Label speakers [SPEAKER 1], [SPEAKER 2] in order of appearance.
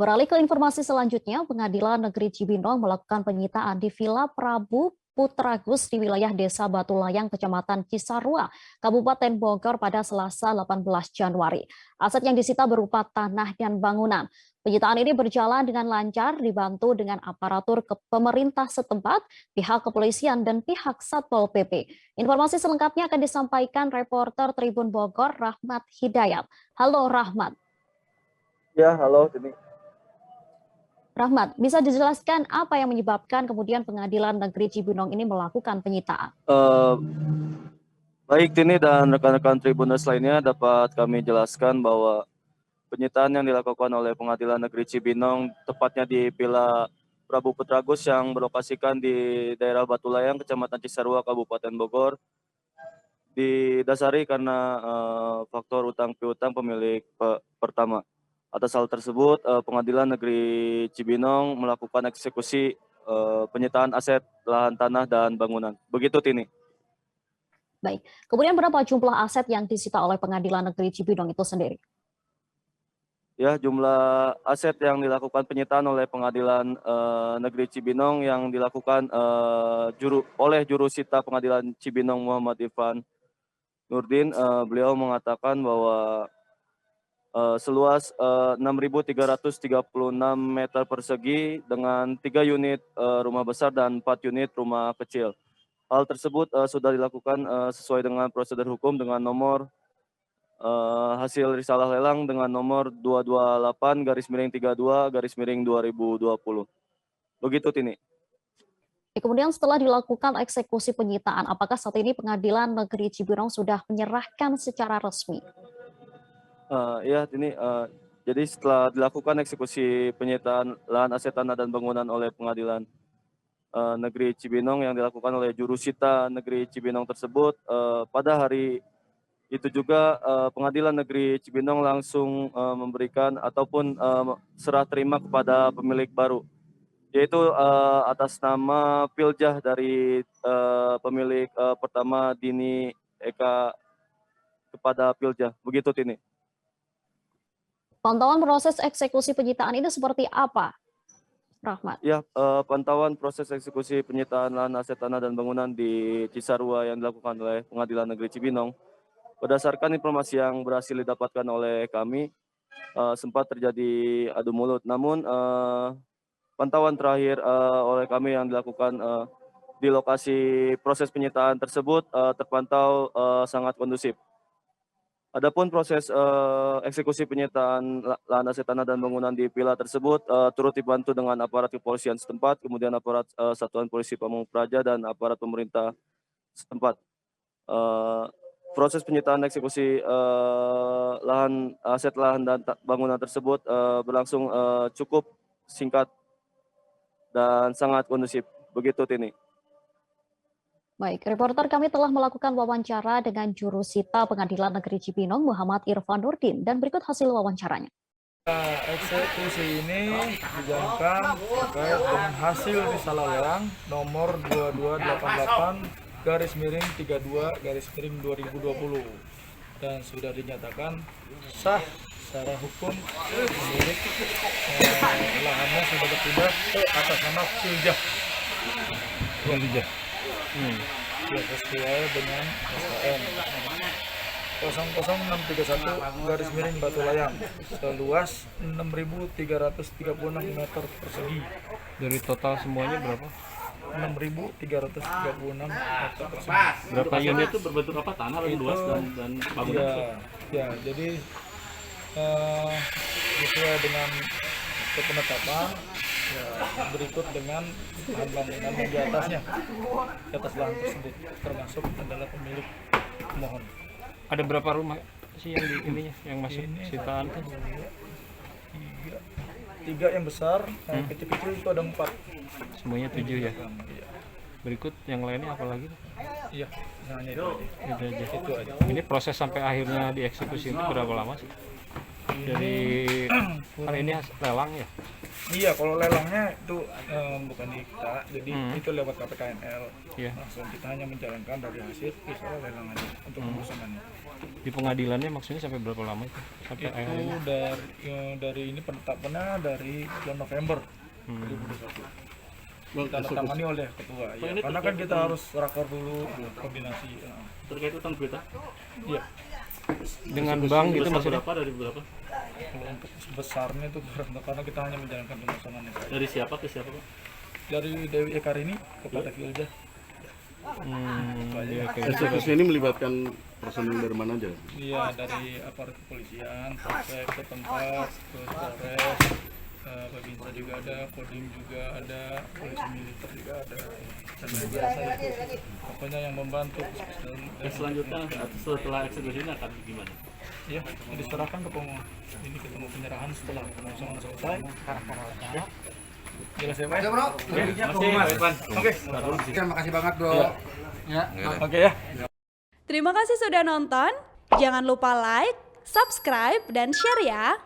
[SPEAKER 1] Beralih ke informasi selanjutnya, Pengadilan Negeri Cibinong melakukan penyitaan di Villa Prabu Putragus di wilayah Desa Batu Layang, Kecamatan Cisarua, Kabupaten Bogor pada Selasa 18 Januari. Aset yang disita berupa tanah dan bangunan. Penyitaan ini berjalan dengan lancar, dibantu dengan aparatur pemerintah setempat, pihak kepolisian, dan pihak Satpol PP. Informasi selengkapnya akan disampaikan reporter Tribun Bogor, Rahmat Hidayat. Halo Rahmat.
[SPEAKER 2] Ya, halo, Tini.
[SPEAKER 1] Rahmat, bisa dijelaskan apa yang menyebabkan kemudian Pengadilan Negeri Cibinong ini melakukan penyitaan?
[SPEAKER 2] Baik, Tini dan rekan-rekan Tribuners lainnya dapat kami jelaskan bahwa penyitaan yang dilakukan oleh Pengadilan Negeri Cibinong, tepatnya di Villa Prabu Putragus yang berlokasikan di daerah Batu Layang, Kecamatan Cisarua, Kabupaten Bogor, didasari karena faktor utang piutang pemilik pertama. Atas hal tersebut, Pengadilan Negeri Cibinong melakukan eksekusi penyitaan aset lahan tanah dan bangunan. Begitu, Tini.
[SPEAKER 1] Baik, kemudian berapa jumlah aset yang disita oleh Pengadilan Negeri Cibinong itu sendiri?
[SPEAKER 2] Ya, jumlah aset yang dilakukan penyitaan oleh Pengadilan Negeri Cibinong yang dilakukan oleh juru sita Pengadilan Cibinong Muhammad Irfan Nurdin, beliau mengatakan bahwa seluas 6.336 meter persegi dengan 3 unit rumah besar dan 4 unit rumah kecil. Hal tersebut sudah dilakukan sesuai dengan prosedur hukum dengan nomor hasil risalah lelang dengan nomor 228-32-2020. Begitu, Tini.
[SPEAKER 1] Kemudian setelah dilakukan eksekusi penyitaan, apakah saat ini Pengadilan Negeri Cibinong sudah menyerahkan secara resmi?
[SPEAKER 2] Ya, Tini. Jadi setelah dilakukan eksekusi penyitaan lahan aset tanah dan bangunan oleh Pengadilan Negeri Cibinong yang dilakukan oleh juru sita Negeri Cibinong tersebut, pada hari itu juga Pengadilan Negeri Cibinong langsung memberikan ataupun serah terima kepada pemilik baru, yaitu atas nama Piljah dari pemilik pertama Dini Eka kepada Piljah. Begitu, Tini.
[SPEAKER 1] Pantauan proses eksekusi penyitaan ini seperti apa, Rahmat?
[SPEAKER 2] Ya, pantauan proses eksekusi penyitaan lahan aset tanah dan bangunan di Cisarua yang dilakukan oleh Pengadilan Negeri Cibinong, berdasarkan informasi yang berhasil didapatkan oleh kami, sempat terjadi adu mulut. Namun pantauan terakhir oleh kami yang dilakukan di lokasi proses penyitaan tersebut terpantau sangat kondusif. Adapun proses eksekusi penyitaan lahan aset tanah dan bangunan di villa tersebut turut dibantu dengan aparat kepolisian setempat, kemudian aparat Satuan Polisi Pamung Praja dan aparat pemerintah setempat. Proses penyitaan eksekusi lahan dan bangunan tersebut berlangsung cukup singkat dan sangat kondusif. Begitu, Tini.
[SPEAKER 1] Baik, reporter kami telah melakukan wawancara dengan juru sita Pengadilan Negeri Cibinong Muhammad Irfan Nurdin dan berikut hasil wawancaranya.
[SPEAKER 3] Eksekusi ini dijalankan terkait dengan hasil risalah lelang nomor 2288-32-2020 dan sudah dinyatakan sah secara hukum pemilik lahannya sudah berpindah atas nama Piljah. Ya, sesuai dengan SKN 00631 Batu Layang seluas 6.336 meter persegi.
[SPEAKER 4] Dari total semuanya berapa?
[SPEAKER 3] 6.336 meter persegi.
[SPEAKER 4] Berapa unit itu berbentuk apa? Tanah lagi luas dan bangunan?
[SPEAKER 3] Ya, jadi sesuai dengan penetapan ya, berikut dengan bahan bangunan yang di atasnya, di atas lahan tersebut, termasuk adalah pemilik mohon.
[SPEAKER 4] Ada berapa rumah sih yang di ininya yang masuk sitaan tuh?
[SPEAKER 3] Tiga yang besar, yang kecil-kecil itu ada 4.
[SPEAKER 4] Semuanya 7 ya. Berikut yang lainnya apa lagi?
[SPEAKER 3] Iya, misalnya itu aja.
[SPEAKER 4] Itu aja. Ini proses sampai akhirnya dieksekusi itu berapa lama sih? Dari kan ini lelang ya?
[SPEAKER 3] Iya, kalau lelangnya itu bukan di kita, jadi itu lewat KPKNL.
[SPEAKER 4] Iya.
[SPEAKER 3] Langsung kita hanya menjalankan dari hasil soal lelang aja untuk pengurusannya.
[SPEAKER 4] Di pengadilannya maksudnya sampai berapa lama itu? Sampai
[SPEAKER 3] Itu
[SPEAKER 4] akhirnya?
[SPEAKER 3] dari ini penetapannya dari bulan November 2021. Ditandatangani oleh ketua. Ya, karena kan kita harus rakor dulu, kombinasi.
[SPEAKER 5] Terkait utang berita
[SPEAKER 3] Iya.
[SPEAKER 4] Dengan bank gitu
[SPEAKER 5] besar
[SPEAKER 4] maksudnya?
[SPEAKER 5] berapa dari berapa?
[SPEAKER 3] Kalau untuk besarnya itu karena kita hanya menjalankan pengurusannya saja.
[SPEAKER 5] Dari siapa ke siapa Pak?
[SPEAKER 3] Dari Dewi Ekarini kepada Filja.
[SPEAKER 4] Iya, kayak gitu.
[SPEAKER 6] Eksekusi ini melibatkan personil dari mana aja?
[SPEAKER 3] Iya, dari aparat kepolisian, polsek setempat, terus Polres, Babinsa juga ada, Kodim juga ada, polisi militer juga ada, dan lain biasa itu. Pokoknya yang membantu.
[SPEAKER 5] Dan selanjutnya setelah eksekusi ini akan gimana?
[SPEAKER 3] Ya, diserahkan ke ini ketemu penyerahan setelah pengurusan selesai. Jelas ya, Pak?
[SPEAKER 7] Bro.
[SPEAKER 5] Masih Pak Irfan.
[SPEAKER 3] Oke.
[SPEAKER 7] Terima kasih banget, Bro. Ya.
[SPEAKER 3] Oke ya.
[SPEAKER 8] Terima kasih sudah nonton. Jangan lupa like, subscribe, dan share ya.